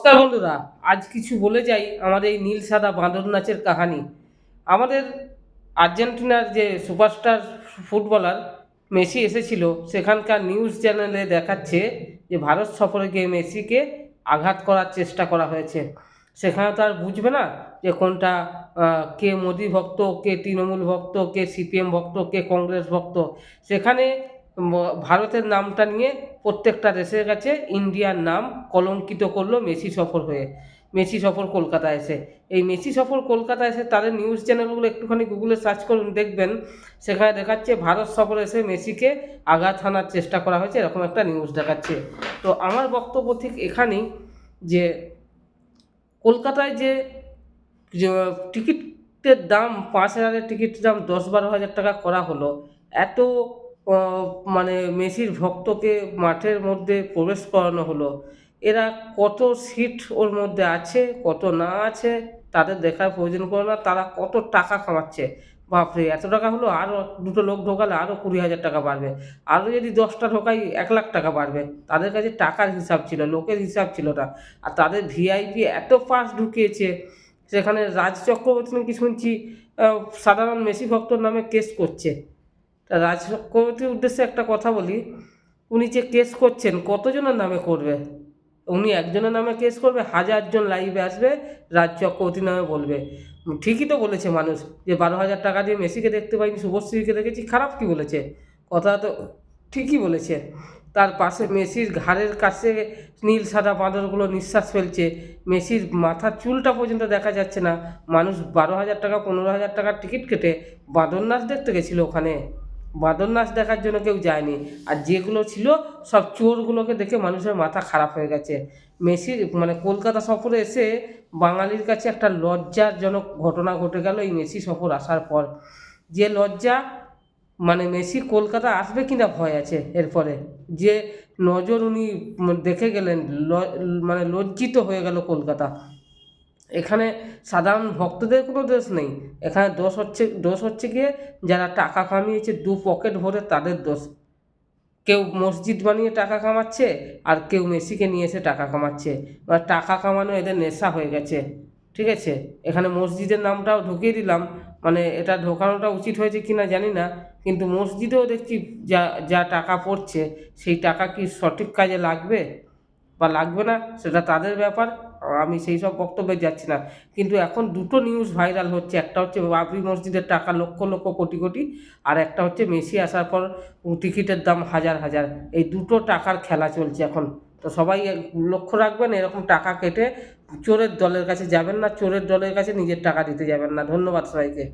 নমস্কার বন্ধুরা, আজ কিছু বলে যাই আমাদের এই নীল সাদা বাঁদর নাচের কাহানি। আমাদের আর্জেন্টিনার যে সুপারস্টার ফুটবলার মেসি এসেছিল, সেখানকার নিউজ চ্যানেলে দেখাচ্ছে যে ভারত সফরে গিয়ে মেসিকে আঘাত করার চেষ্টা করা হয়েছে। সেখানে তো আর বুঝবে না যে কোনটা কে মোদি ভক্ত, কে তৃণমূল ভক্ত, কে সিপিএম ভক্ত, কে কংগ্রেস ভক্ত। সেখানে ভারতের নামটা নিয়ে প্রত্যেকটা দেশের কাছে ইন্ডিয়ার নাম কলঙ্কিত করলো মেসি সফর হয়ে। মেসি সফর কলকাতা এসে, এই মেসি সফর কলকাতা এসে তাদের নিউজ চ্যানেলগুলো একটুখানি গুগলে সার্চ করুন, দেখবেন সেখানে দেখাচ্ছে ভারত সফর এসে মেসিকে আঘাত হানার চেষ্টা করা হয়েছে, এরকম একটা নিউজ দেখাচ্ছে। তো আমার বক্তব্য ঠিক এখানেই যে কলকাতায় যে টিকিটের দাম 5,000-এর টিকিটের দাম 10-12 হাজার টাকা করা হলো, এত মানে মেসির ভক্তকে মাঠের মধ্যে প্রবেশ করানো হলো, এরা কত সিট ওর মধ্যে আছে কত না আছে তাদের দেখার প্রয়োজন পড়ে না, তারা কত টাকা কামাচ্ছে। বাপরে, এত টাকা হলো, আরও দুটো লোক ঢোকালে আরও 20,000 টাকা বাড়বে, আরও যদি 10টা ঢোকাই 1 লাখ টাকা বাড়বে। তাদের কাছে টাকার হিসাব ছিল, লোকের হিসাব ছিল না। আর তাদের ভিআইপি এত পাস ঢুকিয়েছে, সেখানে রাজ চক্রবর্তী নাকি শুনছি সাধারণ মেসি ভক্তর নামে কেস করছে। তা রাজ চক্রবর্তীর উদ্দেশ্যে একটা কথা বলি, উনি যে কেস করছেন কতজনের নামে করবে? উনি একজনের নামে কেস করবে, 1000জন লাইভে আসবে রাজ চক্রবর্তীর নামে বলবে। ঠিকই তো বলেছে মানুষ যে 12,000 টাকা দিয়ে মেসিকে দেখতে পাইনি, শুভশ্রীকে দেখেছি, খারাপ কি বলেছে? কথা তো ঠিকই বলেছে। তার পাশে মেসির ঘাড়ের কাছে নীল সাদা বাঁদরগুলো নিঃশ্বাস ফেলছে, মেসির মাথার চুলটা পর্যন্ত দেখা যাচ্ছে না। মানুষ 12,000 টাকা 15,000 টাকার টিকিট কেটে বাঁদর নাচ দেখতে গেছিলো ওখানে, বাঁদর নাচ দেখার জন্য কেউ যায়নি। আর যেগুলো ছিল সব চোরগুলোকে দেখে মানুষের মাথা খারাপ হয়ে গেছে। মেসির মানে কলকাতা সফরে এসে বাঙালির কাছে একটা লজ্জাজনক ঘটনা ঘটে গেল এই মেসি সফর আসার পর। যে লজ্জা, মানে মেসি কলকাতা আসবে কিনা ভয় আছে এরপরে। যে নজর উনি দেখে গেলেন, মানে লজ্জিত হয়ে গেল কলকাতা। এখানে সাধারণ ভক্তদের কোনো দোষ নেই, এখানে দোষ হচ্ছে গিয়ে যারা টাকা কামিয়েছে দু পকেট ভরে, তাদের দোষ। কেউ মসজিদ বানিয়ে টাকা কামাচ্ছে, আর কেউ মেসিকে নিয়ে এসে টাকা কামাচ্ছে। মানে টাকা কামানো এদের নেশা হয়ে গেছে, ঠিক আছে? এখানে মসজিদের নামটাও ঢুকিয়ে দিলাম, মানে এটা ঢোকানোটা উচিত হয়েছে কি না জানি না, কিন্তু মসজিদেও দেখছি যা যা টাকা পড়ছে, সেই টাকা কি সঠিক কাজে লাগবে বা লাগবে না সেটা তাদের ব্যাপার, আমি সেই সব বক্তব্যে যাচ্ছি না। কিন্তু এখন দুটো নিউজ ভাইরাল হচ্ছে, একটা হচ্ছে বাবরি মসজিদের টাকা লক্ষ লক্ষ কোটি কোটি, আর একটা হচ্ছে মেসি আসার পর টিকিটের দাম হাজার হাজার। এই দুটো টাকার খেলা চলছে এখন। তো সবাই লক্ষ্য রাখবেন, এরকম টাকা কেটে চোরের দলের কাছে যাবেন না, চোরের দলের কাছে নিজের টাকা দিতে যাবেন না। ধন্যবাদ সবাইকে।